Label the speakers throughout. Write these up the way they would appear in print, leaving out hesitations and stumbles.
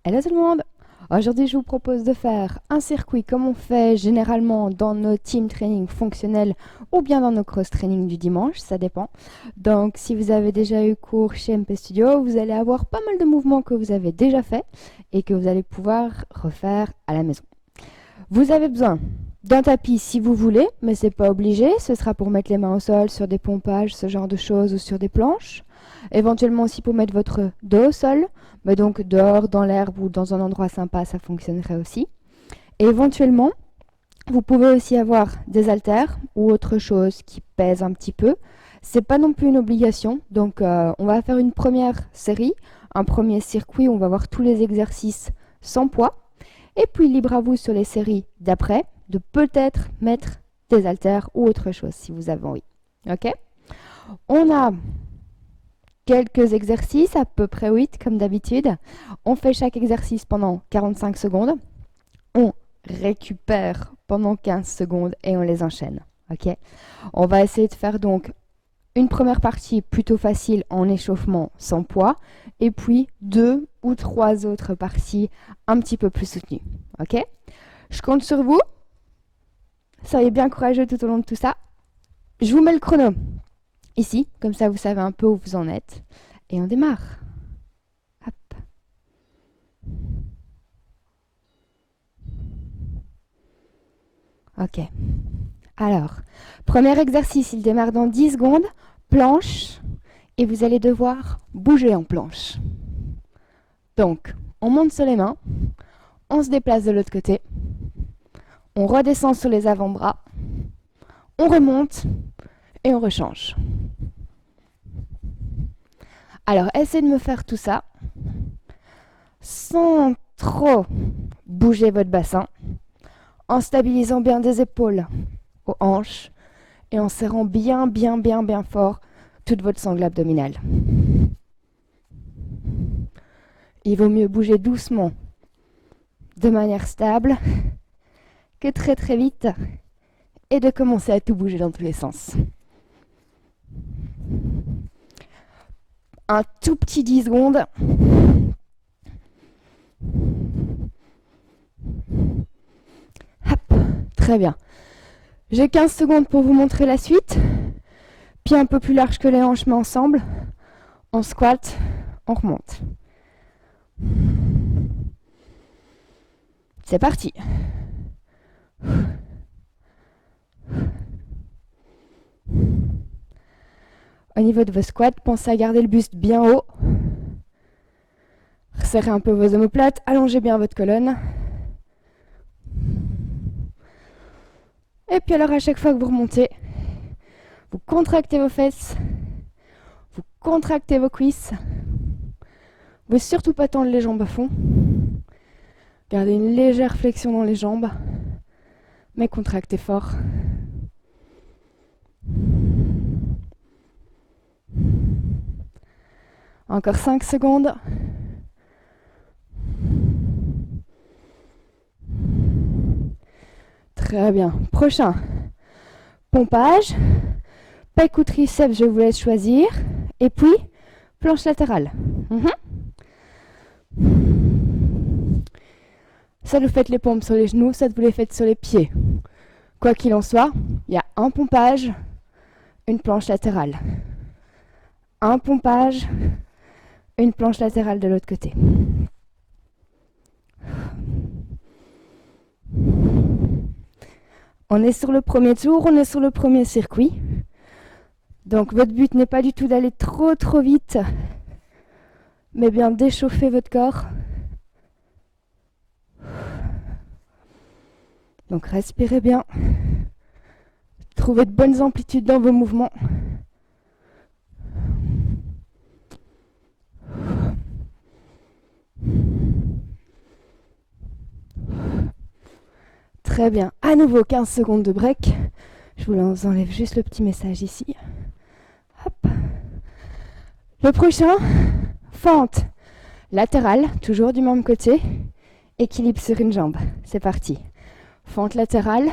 Speaker 1: Hello tout le monde! Aujourd'hui, je vous propose de faire un circuit comme on fait généralement dans nos team training fonctionnels ou bien dans nos cross training du dimanche, ça dépend. Donc, si vous avez déjà eu cours chez MP Studio, vous allez avoir pas mal de mouvements que vous avez déjà fait et que vous allez pouvoir refaire à la maison. Vous avez besoin d'un tapis si vous voulez, mais c'est pas obligé. Ce sera pour mettre les mains au sol sur des pompages, ce genre de choses, ou sur des planches. Éventuellement aussi pour mettre votre dos au sol, mais donc dehors, dans l'herbe ou dans un endroit sympa, ça fonctionnerait aussi. Et éventuellement, vous pouvez aussi avoir des haltères ou autre chose qui pèse un petit peu. C'est pas non plus une obligation, donc on va faire une première série, un premier circuit où on va voir tous les exercices sans poids. Et puis libre à vous sur les séries d'après de peut-être mettre des haltères ou autre chose si vous avez envie. Ok? On a quelques exercices, à peu près 8 comme d'habitude. On fait chaque exercice pendant 45 secondes. On récupère pendant 15 secondes et on les enchaîne. Ok? On va essayer de faire donc une première partie plutôt facile en échauffement sans poids et puis 2 ou 3 autres parties un petit peu plus soutenues. Ok? Je compte sur vous. Soyez bien courageux tout au long de tout ça. Je vous mets le chrono ici, comme ça vous savez un peu où vous en êtes. Et on démarre. Hop. Ok. Alors, premier exercice, il démarre dans 10 secondes. Planche. Et vous allez devoir bouger en planche. Donc, on monte sur les mains. On se déplace de l'autre côté. On redescend sur les avant-bras. On remonte. Et on rechange. Alors, essayez de me faire tout ça sans trop bouger votre bassin, en stabilisant bien des épaules aux hanches et en serrant bien fort toute votre sangle abdominale. Il vaut mieux bouger doucement, de manière stable, que très vite et de commencer à tout bouger dans tous les sens. Un tout petit 10 secondes. Hop, très bien. J'ai 15 secondes pour vous montrer la suite. Pieds un peu plus large que les hanches, mais ensemble. On squatte, on remonte. C'est parti. Au niveau de vos squats, pensez à garder le buste bien haut. Resserrez un peu vos omoplates, allongez bien votre colonne. Et puis alors à chaque fois que vous remontez, vous contractez vos fesses, vous contractez vos cuisses. Vous ne pouvez surtout pas tendre les jambes à fond. Gardez une légère flexion dans les jambes, mais contractez fort. Encore 5 secondes. Très bien. Prochain. Pompage. Pec ou triceps, je vous laisse choisir. Et puis, planche latérale. Ça vous faites les pompes sur les genoux, ça vous les faites sur les pieds. Quoi qu'il en soit, il y a un pompage, une planche latérale. Un pompage, une planche latérale de l'autre côté. On est sur le premier tour, on est sur le premier circuit. Donc votre but n'est pas du tout d'aller trop vite, mais bien d'échauffer votre corps. Donc respirez bien. Trouvez de bonnes amplitudes dans vos mouvements. Très bien. À nouveau 15 secondes de break. Je vous enlève juste le petit message ici. Hop. Le prochain, fente latérale, toujours du même côté. Équilibre sur une jambe. C'est parti. Fente latérale,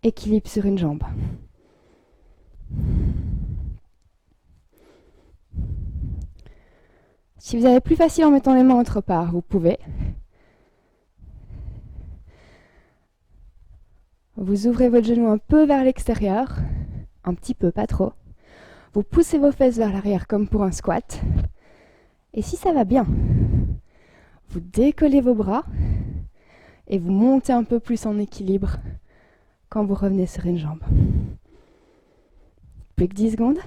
Speaker 1: équilibre sur une jambe. Si vous avez plus facile en mettant les mains autre part, vous pouvez. Vous ouvrez votre genou un peu vers l'extérieur, un petit peu, pas trop. Vous poussez vos fesses vers l'arrière comme pour un squat. Et si ça va bien, vous décollez vos bras et vous montez un peu plus en équilibre quand vous revenez sur une jambe. Plus que 10 secondes.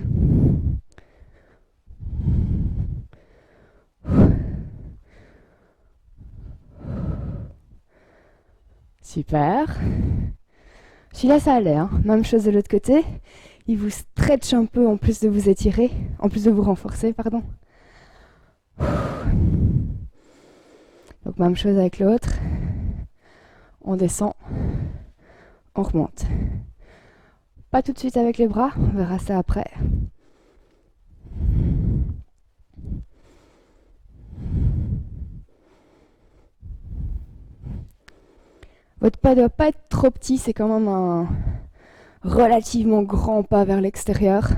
Speaker 1: Super. Celui-là, ça allait, hein. Même chose de l'autre côté. Il vous stretch un peu en plus de vous étirer, en plus de vous renforcer, pardon. Donc même chose avec l'autre. On descend, on remonte. Pas tout de suite avec les bras, on verra ça après. Votre pas ne doit pas être trop petit, c'est quand même un relativement grand pas vers l'extérieur.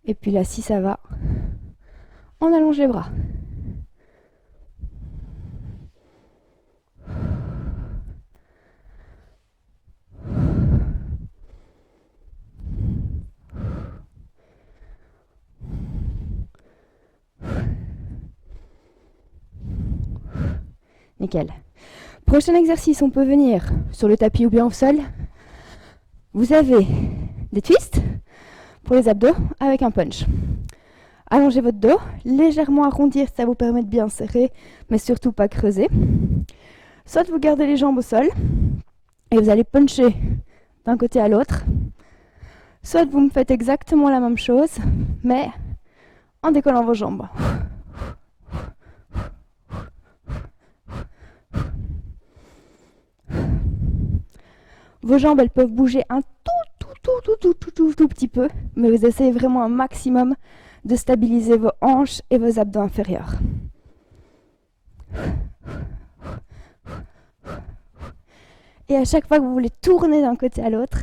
Speaker 1: Et puis là, si ça va, on allonge les bras. Nickel. Prochain exercice, on peut venir sur le tapis ou bien au sol. Vous avez des twists pour les abdos avec un punch. Allongez votre dos, légèrement arrondir, ça vous permet de bien serrer, mais surtout pas creuser. Soit vous gardez les jambes au sol et vous allez puncher d'un côté à l'autre. Soit vous me faites exactement la même chose, mais en décollant vos jambes. Vos jambes, elles peuvent bouger un tout petit peu, mais vous essayez vraiment un maximum de stabiliser vos hanches et vos abdos inférieurs. Et à chaque fois que vous voulez tourner d'un côté à l'autre,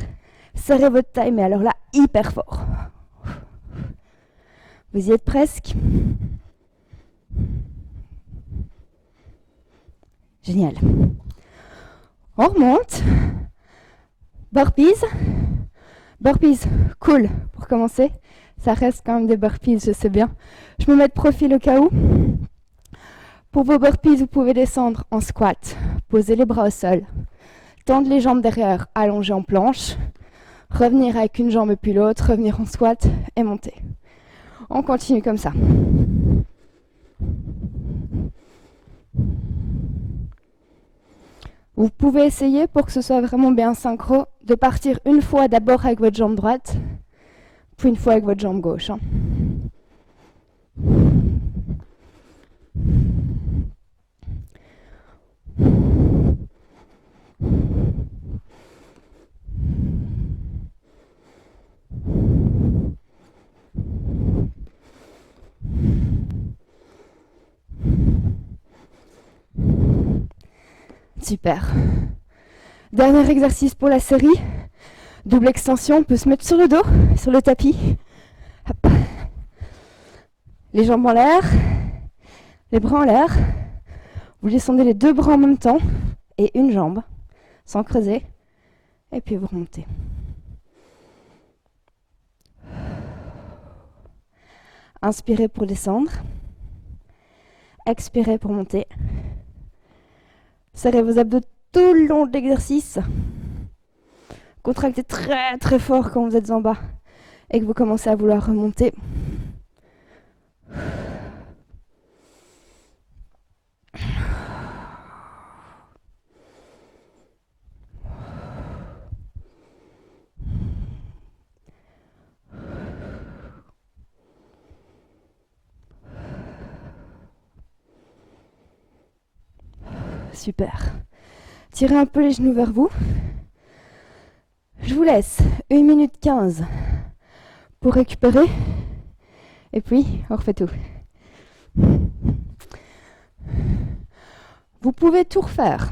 Speaker 1: serrez votre taille, mais alors là, hyper fort. Vous y êtes presque. Génial. On remonte. Burpees. Burpees, cool pour commencer. Ça reste quand même des burpees, je sais bien. Je me mets de profil au cas où. Pour vos burpees, vous pouvez descendre en squat. Posez les bras au sol. Tendre les jambes derrière, allonger en planche. Revenir avec une jambe et puis l'autre. Revenir en squat et monter. On continue comme ça. Vous pouvez essayer, pour que ce soit vraiment bien synchro, de partir une fois d'abord avec votre jambe droite, puis une fois avec votre jambe gauche. Super. Dernier exercice pour la série. Double extension, on peut se mettre sur le dos, sur le tapis. Hop. Les jambes en l'air, les bras en l'air. Vous descendez les deux bras en même temps et une jambe, sans creuser. Et puis vous remontez. Inspirez pour descendre. Expirez pour monter. Serrez vos abdos tout le long de l'exercice. Contractez très très fort quand vous êtes en bas et que vous commencez à vouloir remonter. Super. Tirez un peu les genoux vers vous. Je vous laisse 1 minute 15 pour récupérer. Et puis, on refait tout. Vous pouvez tout refaire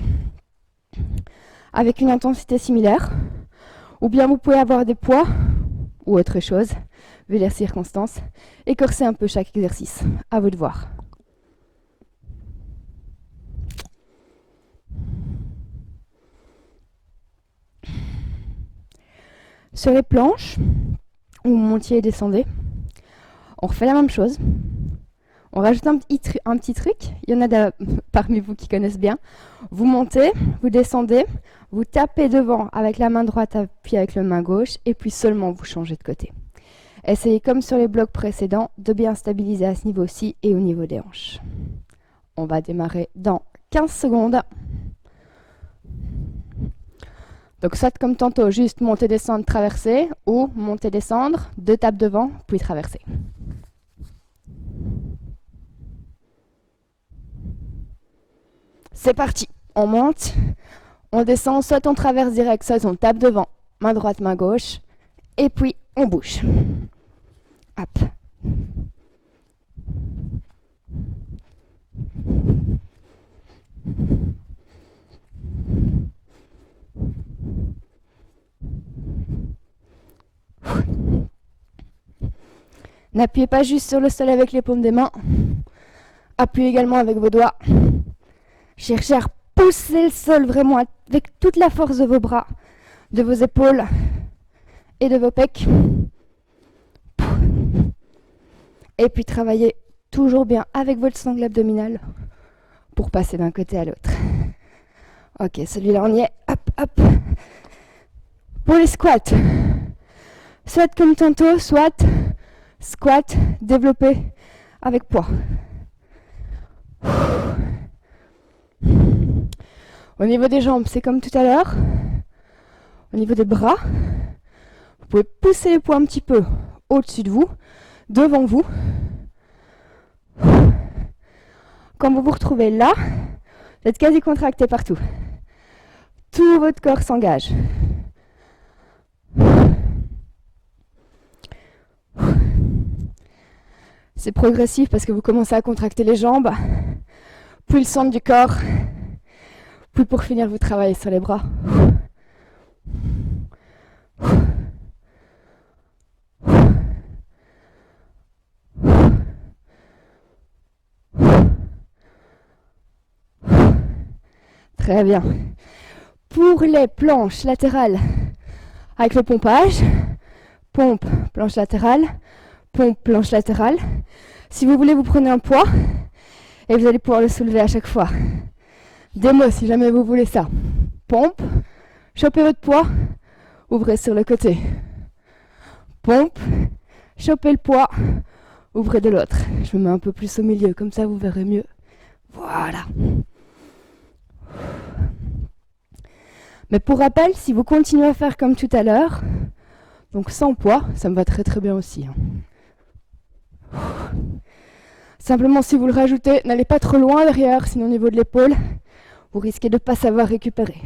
Speaker 1: avec une intensité similaire. Ou bien vous pouvez avoir des poids ou autre chose, vu les circonstances, et corsez un peu chaque exercice. À vous de voir. Sur les planches, où vous montiez et descendez, on refait la même chose. On rajoute un petit truc. Il y en a parmi vous qui connaissent bien. Vous montez, vous descendez, vous tapez devant avec la main droite puis avec la main gauche, et puis seulement vous changez de côté. Essayez, comme sur les blocs précédents, de bien stabiliser à ce niveau-ci et au niveau des hanches. On va démarrer dans 15 secondes. Donc soit comme tantôt, juste monter, descendre, traverser, ou monter, descendre, 2 tapes devant, puis traverser. C'est parti, on monte, on descend, soit on traverse direct, soit on tape devant, main droite, main gauche, et puis on bouge. Hop. N'appuyez pas juste sur le sol avec les paumes des mains, appuyez également avec vos doigts. Cherchez à pousser le sol vraiment avec toute la force de vos bras, de vos épaules et de vos pecs. Et puis travaillez toujours bien avec votre sangle abdominale pour passer d'un côté à l'autre. Ok, celui-là on y est. Hop, hop. Pour les squats, soit comme tantôt, soit squat développé avec poids. Au niveau des jambes, c'est comme tout à l'heure. Au niveau des bras, vous pouvez pousser les poids un petit peu au-dessus de vous, devant vous. Quand vous vous retrouvez là, vous êtes quasi contracté partout. Tout votre corps s'engage. C'est progressif parce que vous commencez à contracter les jambes, puis le centre du corps, puis pour finir vous travaillez sur les bras. Très bien. Pour les planches latérales, avec le pompage, pompe, planche latérale, pompe, planche latérale. Si vous voulez, vous prenez un poids et vous allez pouvoir le soulever à chaque fois. Démo, si jamais vous voulez ça. Pompe, chopez votre poids, ouvrez sur le côté. Pompe, chopez le poids, ouvrez de l'autre. Je me mets un peu plus au milieu, comme ça vous verrez mieux. Voilà. Mais pour rappel, si vous continuez à faire comme tout à l'heure, donc sans poids, ça me va très très bien aussi. Simplement, si vous le rajoutez, n'allez pas trop loin derrière, sinon au niveau de l'épaule, vous risquez de ne pas savoir récupérer.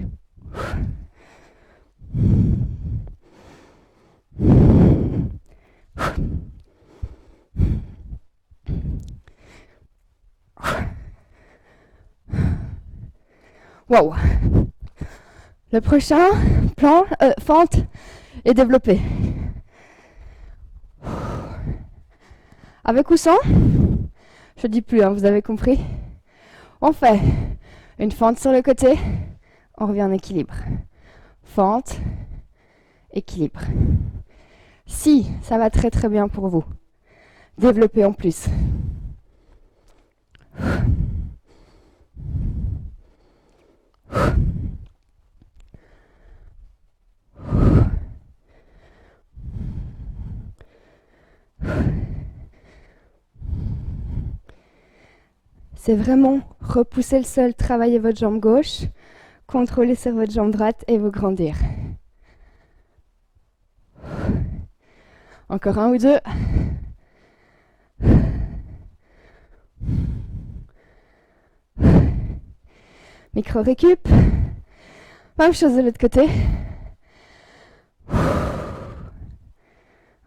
Speaker 1: Waouh! Le prochain plan, fente et développé. Avec ou sans? Je dis plus, hein, vous avez compris. On fait une fente sur le côté, on revient en équilibre. Fente, équilibre. Si ça va très très bien pour vous, développez en plus. C'est vraiment repousser le sol, travailler votre jambe gauche, contrôler sur votre jambe droite et vous grandir. Encore un ou deux. Micro récup. Même chose de l'autre côté. On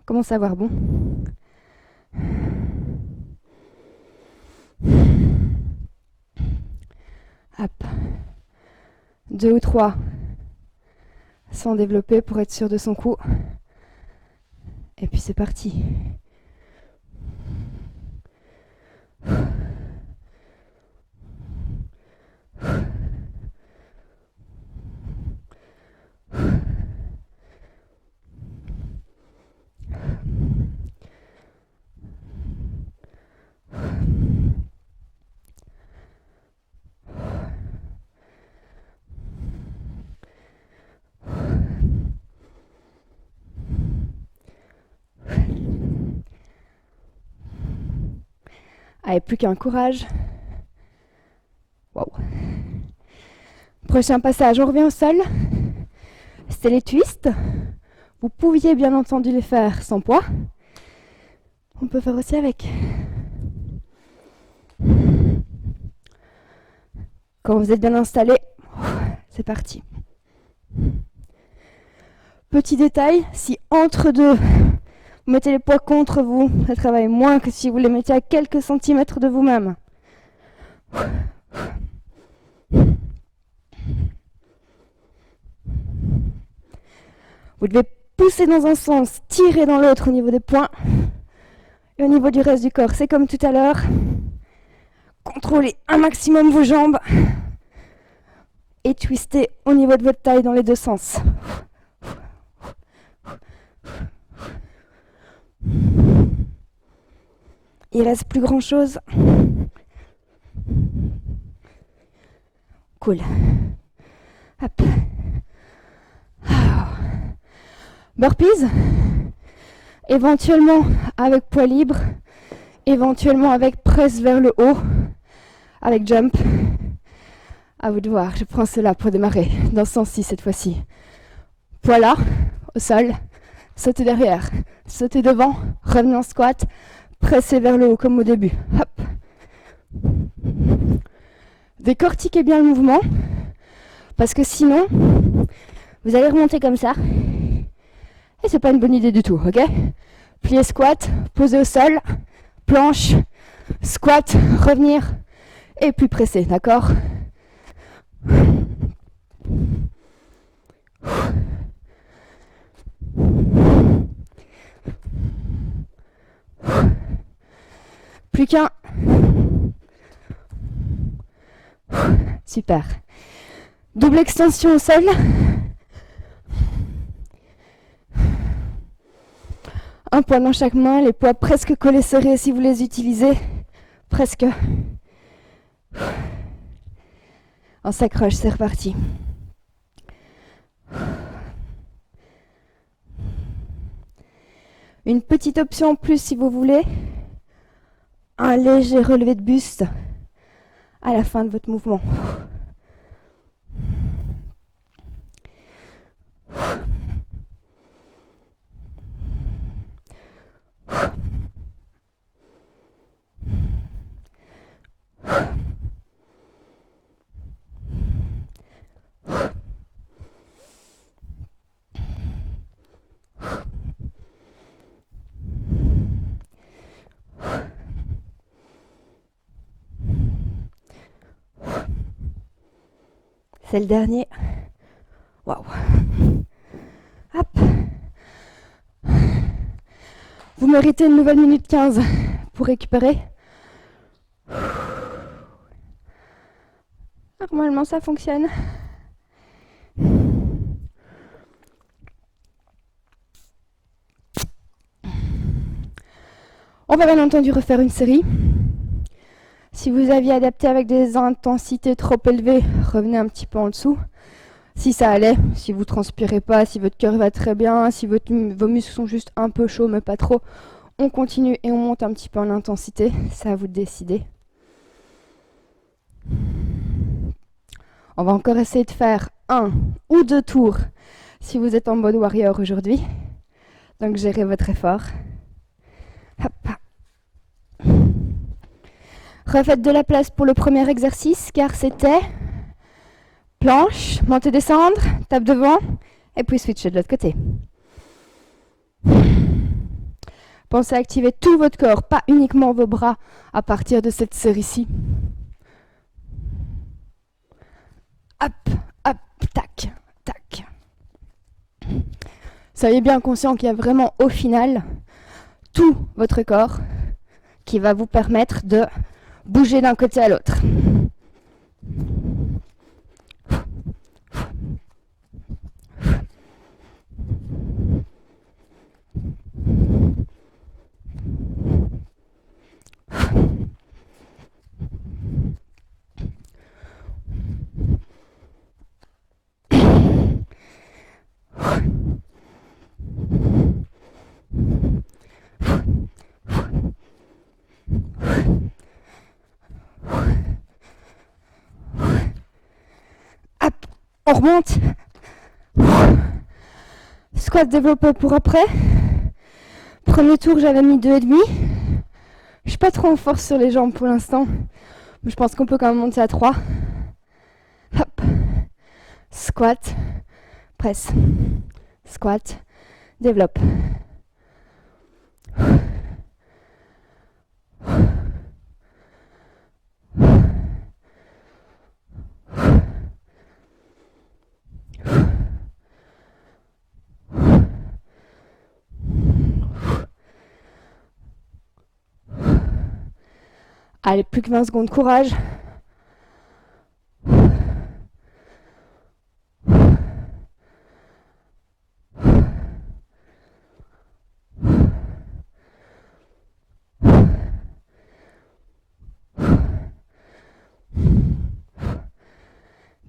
Speaker 1: commence à avoir bon. Hop. 2 ou 3 sans développer pour être sûr de son coup. Et puis c'est parti. Allez, plus qu'un courage. Wow. Prochain passage, on revient au sol. C'était les twists. Vous pouviez bien entendu les faire sans poids. On peut faire aussi avec. Quand vous êtes bien installé, c'est parti. Petit détail, si entre deux, vous mettez les poids contre vous, ça travaille moins que si vous les mettez à quelques centimètres de vous-même. Vous devez pousser dans un sens, tirer dans l'autre au niveau des poings et au niveau du reste du corps. C'est comme tout à l'heure. Contrôlez un maximum vos jambes et twistez au niveau de votre taille dans les deux sens. Il reste plus grand chose. Cool. Hop. Burpees. Éventuellement avec poids libre. Éventuellement avec presse vers le haut. Avec jump. À vous de voir. Je prends cela pour démarrer. Dans ce sens-ci cette fois-ci. Poids là, au sol. Sautez derrière. Sautez devant. Revenez en squat. Pressez vers le haut comme au début. Hop. Décortiquez bien le mouvement. Parce que sinon, vous allez remonter comme ça. Et c'est pas une bonne idée du tout, ok? Plier squat, poser au sol, planche, squat, revenir, et puis presser, d'accord? Plus qu'un. Super. Double extension au sol. Un poids dans chaque main, les poids presque collés serrés si vous les utilisez. Presque. On s'accroche, c'est reparti. Une petite option en plus si vous voulez. Un léger relevé de buste à la fin de votre mouvement. C'est le dernier. Waouh. Hop. Vous méritez une nouvelle minute 15 pour récupérer. Normalement, ça fonctionne. On va bien entendu refaire une série. Si vous aviez adapté avec des intensités trop élevées, revenez un petit peu en dessous. Si ça allait, si vous transpirez pas, si votre cœur va très bien, si vos muscles sont juste un peu chauds mais pas trop, on continue et on monte un petit peu en intensité. C'est à vous de décider. On va encore essayer de faire 1 ou 2 tours si vous êtes en mode warrior aujourd'hui. Donc gérez votre effort. Hop. Refaites de la place pour le premier exercice car c'était planche, monter, descendre, tape devant et puis switcher de l'autre côté. Pensez à activer tout votre corps, pas uniquement vos bras à partir de cette série-ci. Hop, hop, tac, tac. Soyez bien conscient qu'il y a vraiment au final tout votre corps qui va vous permettre de bouger d'un côté à l'autre. Hop, on remonte. Squat développé pour après. Premier tour, j'avais mis 2,5. Je suis pas trop en force sur les jambes pour l'instant. Mais je pense qu'on peut quand même monter à 3. Hop. Squat, presse. Squat, développe. Allez, plus que 20 secondes, courage.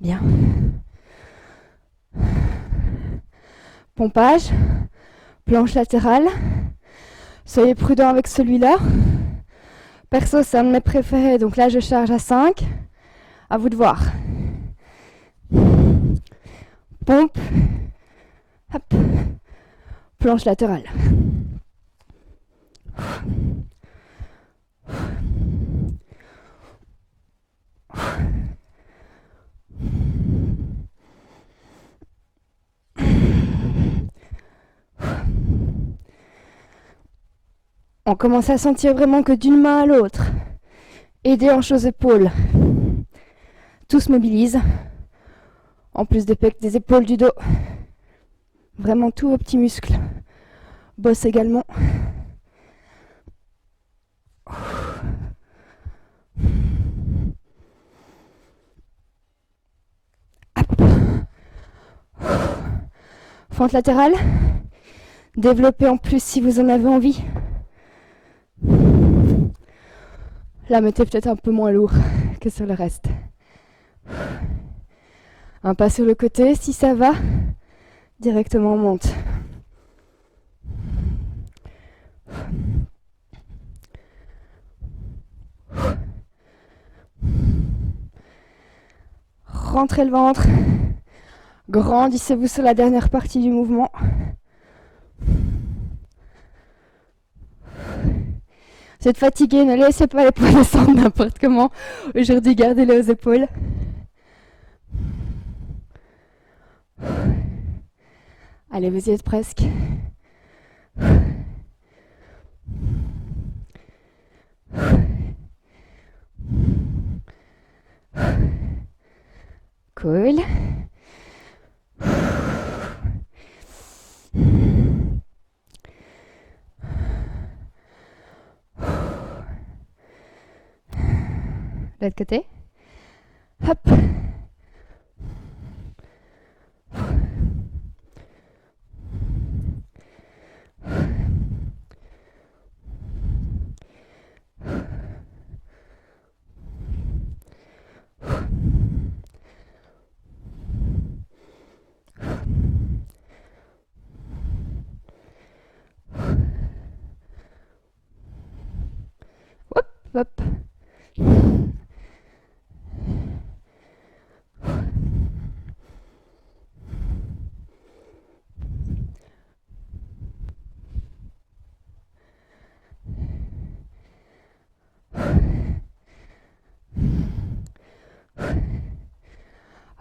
Speaker 1: Bien. Pompage, planche latérale. Soyez prudent avec celui-là. Perso, c'est un de mes préférés, donc là je charge à 5. À vous de voir. Pompe. Hop. Planche latérale. On commence à sentir vraiment que d'une main à l'autre, et des hanches aux épaules, tout se mobilise, en plus des épaules, du dos. Vraiment tous vos petits muscles bossent également. Hop. Fente latérale, développez en plus si vous en avez envie. Là, mettez peut-être un peu moins lourd que sur le reste. Un pas sur le côté, si ça va, directement on monte. Rentrez le ventre, grandissez-vous sur la dernière partie du mouvement. Vous êtes fatigué, ne laissez pas les poids descendre n'importe comment. Aujourd'hui, gardez-les aux épaules. Allez, vous y êtes presque. Cool. L'autre côté. Hop. Hop, hop.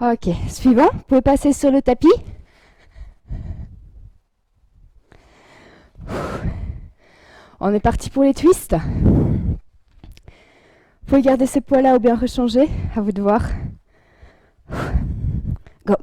Speaker 1: Ok, suivant, vous pouvez passer sur le tapis. On est parti pour les twists. Vous pouvez garder ces poids-là ou bien rechanger, à vous de voir. Go.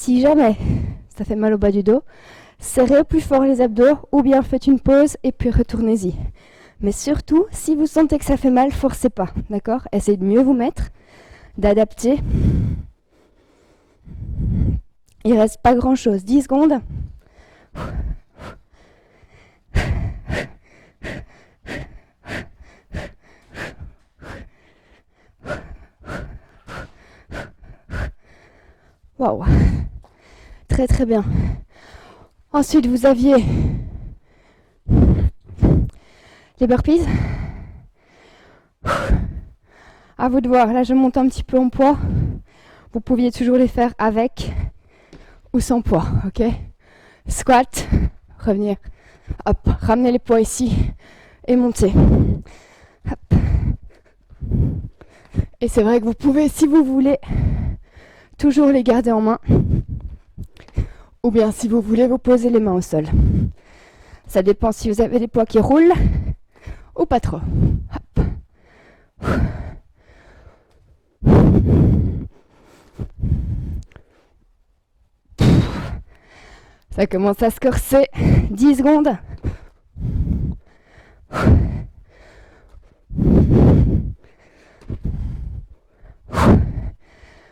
Speaker 1: Si jamais ça fait mal au bas du dos, serrez plus fort les abdos ou bien faites une pause et puis retournez-y. Mais surtout, si vous sentez que ça fait mal, forcez pas, d'accord? Essayez de mieux vous mettre, d'adapter. Il reste pas grand-chose, 10 secondes. Waouh, très très bien. Ensuite, vous aviez les burpees. À vous de voir, là je monte un petit peu en poids. Vous pouviez toujours les faire avec ou sans poids, ok? Squat, revenir, hop, ramenez les poids ici et montez. Hop. Et c'est vrai que vous pouvez, si vous voulez, toujours les garder en main. Ou bien si vous voulez, vous posez les mains au sol. Ça dépend si vous avez des poids qui roulent ou pas trop. Hop. Ça commence à se corser. 10 secondes.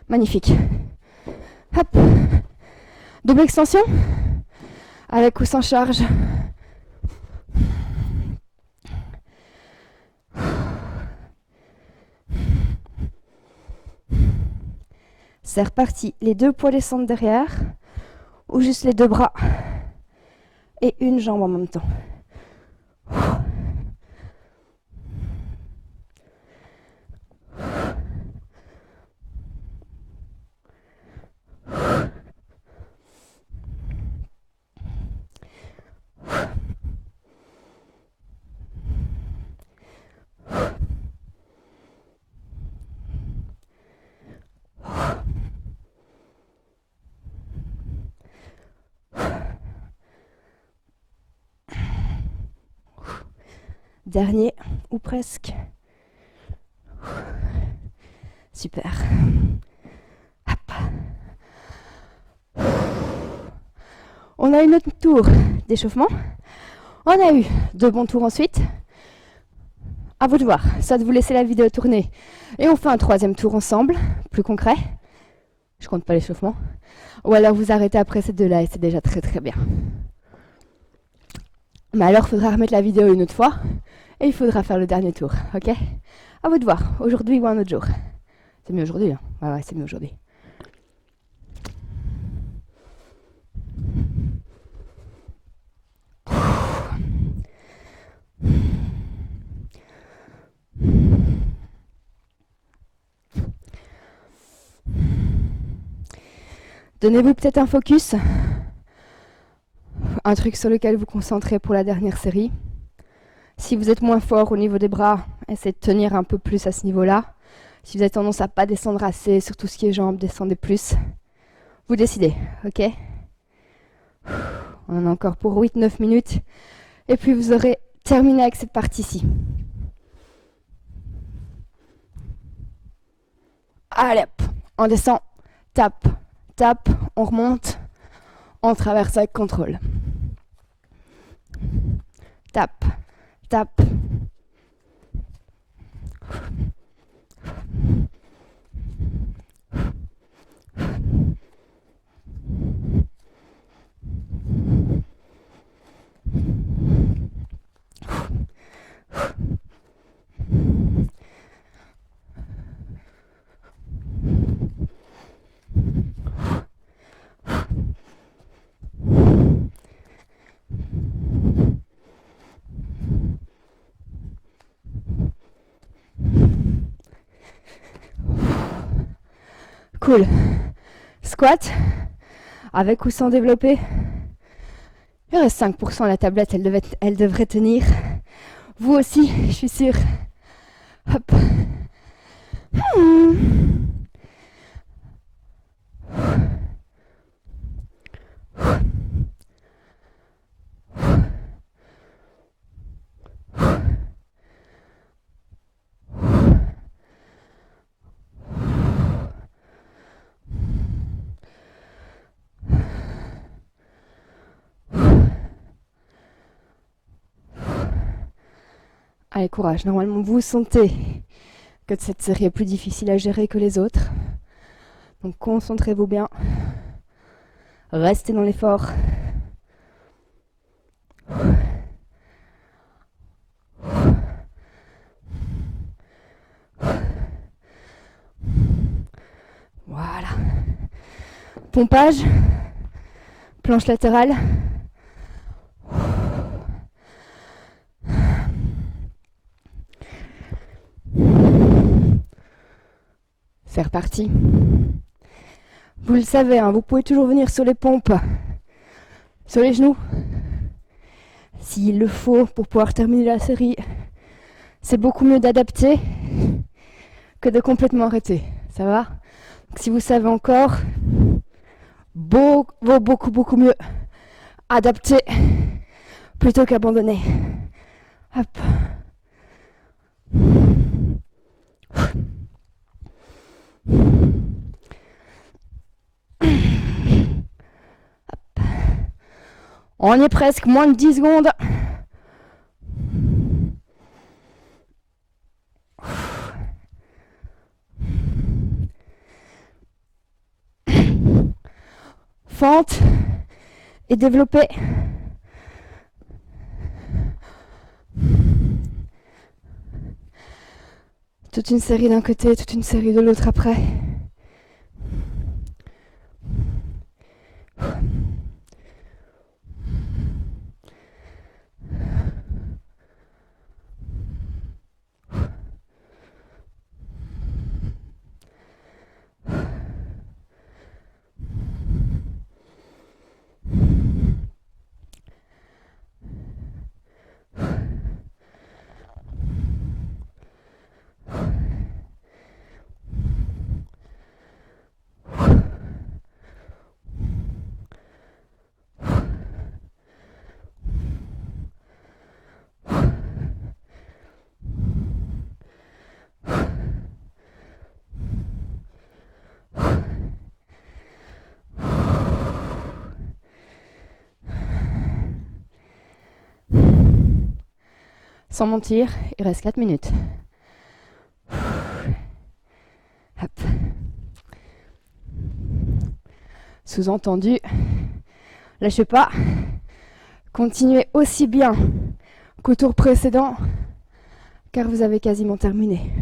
Speaker 1: Magnifique. Hop. Double extension. Avec ou sans charge. C'est reparti. Les deux poids descendent derrière. Ou juste les deux bras. Et une jambe en même temps. Dernier, ou presque. Super. Hop. On a eu notre tour d'échauffement. On a eu 2 bons tours ensuite. À vous de voir, soit de vous laisser la vidéo tourner et on fait un 3e tour ensemble, plus concret. Je compte pas l'échauffement. Ou alors vous arrêtez après ces 2 là et c'est déjà très très bien. Mais alors il faudra remettre la vidéo une autre fois et il faudra faire le dernier tour, ok? À vous de voir, aujourd'hui ou un autre jour. C'est mieux aujourd'hui, hein? Ouais, c'est mieux aujourd'hui. Donnez-vous peut-être un focus, un truc sur lequel vous concentrez pour la dernière série. Si vous êtes moins fort au niveau des bras, essayez de tenir un peu plus à ce niveau-là. Si vous avez tendance à pas descendre assez sur tout ce qui est jambes, descendez plus. Vous décidez, ok? On en a encore pour 8-9 minutes. Et puis vous aurez terminé avec cette partie-ci. Allez hop, on descend, tape, tape, on remonte, on traverse avec contrôle. Tape, tape. Cool. Squat, avec ou sans développer. Il reste 5% à la tablette, elle devrait tenir. Vous aussi, je suis sûre. Hop. Allez, courage. Normalement, vous sentez que cette série est plus difficile à gérer que les autres. Donc, concentrez-vous bien. Restez dans l'effort. Voilà. Pompage. Planche latérale. C'est reparti. Vous le savez, hein, vous pouvez toujours venir sur les pompes, sur les genoux, s'il le faut pour pouvoir terminer la série. C'est beaucoup mieux d'adapter que de complètement arrêter. Ça va? Donc, si vous savez encore, beaucoup mieux adapter plutôt qu'abandonner. Hop. On y est presque, moins de 10 secondes. Fente et développer. Toute une série d'un côté, toute une série de l'autre après. Sans mentir, il reste 4 minutes. Hop. Sous-entendu, lâchez pas. Continuez aussi bien qu'au tour précédent, car vous avez quasiment terminé.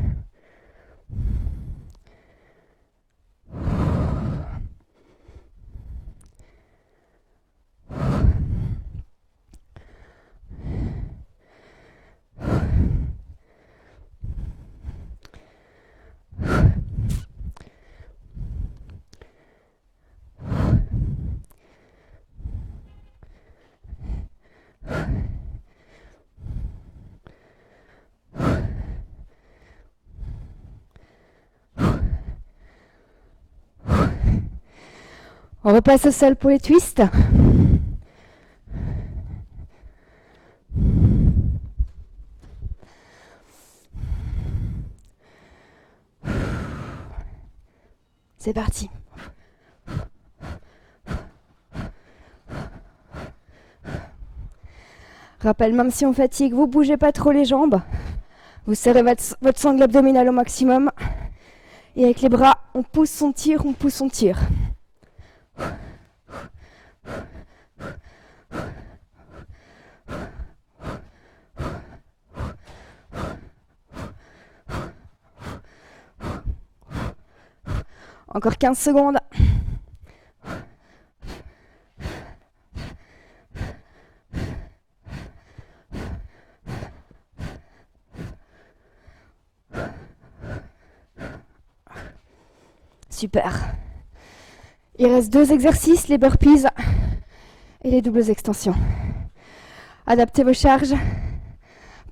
Speaker 1: On repasse au sol pour les twists. C'est parti. Rappel, même si on fatigue, vous bougez pas trop les jambes. Vous serrez votre sangle abdominale au maximum. Et avec les bras, on pousse, on tire, on pousse, on tire. Encore 15 secondes. Super. Il reste 2 exercices, les burpees et les doubles extensions. Adaptez vos charges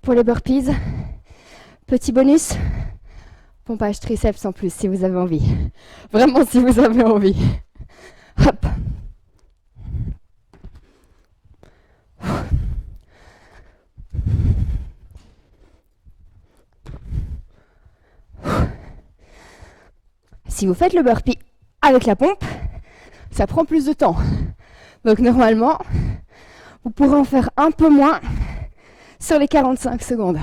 Speaker 1: pour les burpees. Petit bonus, pompage triceps en plus si vous avez envie. Vraiment si vous avez envie. Hop. Si vous faites le burpee avec la pompe, ça prend plus de temps. Donc normalement, vous pourrez en faire un peu moins sur les 45 secondes.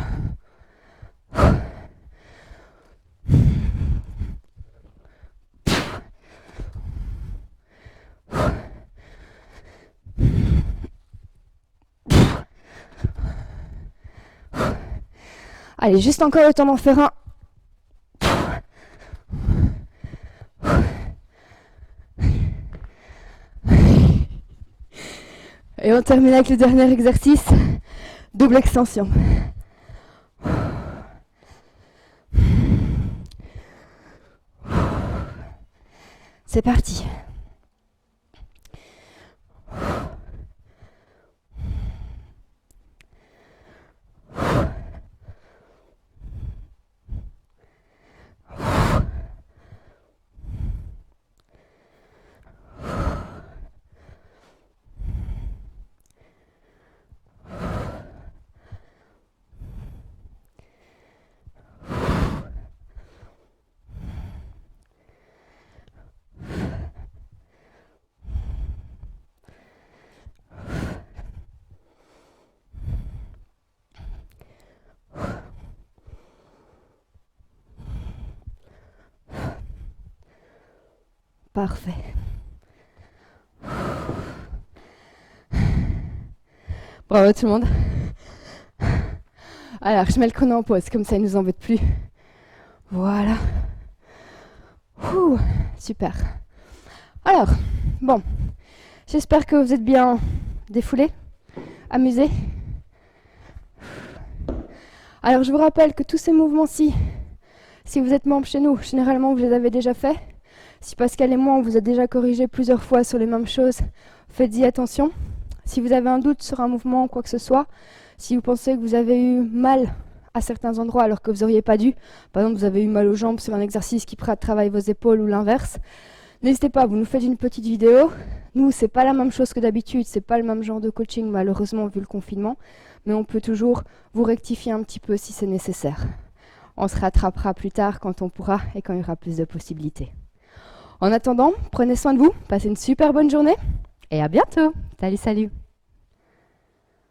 Speaker 1: Allez, juste encore le temps d'en faire un. Et on termine avec le dernier exercice, double extension. C'est parti. Parfait. Bravo tout le monde. Alors, je mets le chrono en pause, comme ça il ne nous embête plus. Voilà. Ouh, super. Alors, bon, j'espère que vous êtes bien défoulés, amusés. Alors, je vous rappelle que tous ces mouvements-ci, si vous êtes membre chez nous, généralement vous les avez déjà faits. Si Pascal et moi, on vous a déjà corrigé plusieurs fois sur les mêmes choses, faites-y attention. Si vous avez un doute sur un mouvement ou quoi que ce soit, si vous pensez que vous avez eu mal à certains endroits alors que vous n'auriez pas dû, par exemple vous avez eu mal aux jambes sur un exercice qui travaille vos épaules ou l'inverse, n'hésitez pas, vous nous faites une petite vidéo. Nous, c'est pas la même chose que d'habitude, c'est pas le même genre de coaching malheureusement vu le confinement, mais on peut toujours vous rectifier un petit peu si c'est nécessaire. On se rattrapera plus tard quand on pourra et quand il y aura plus de possibilités. En attendant, prenez soin de vous, passez une super bonne journée et à bientôt. Salut, salut.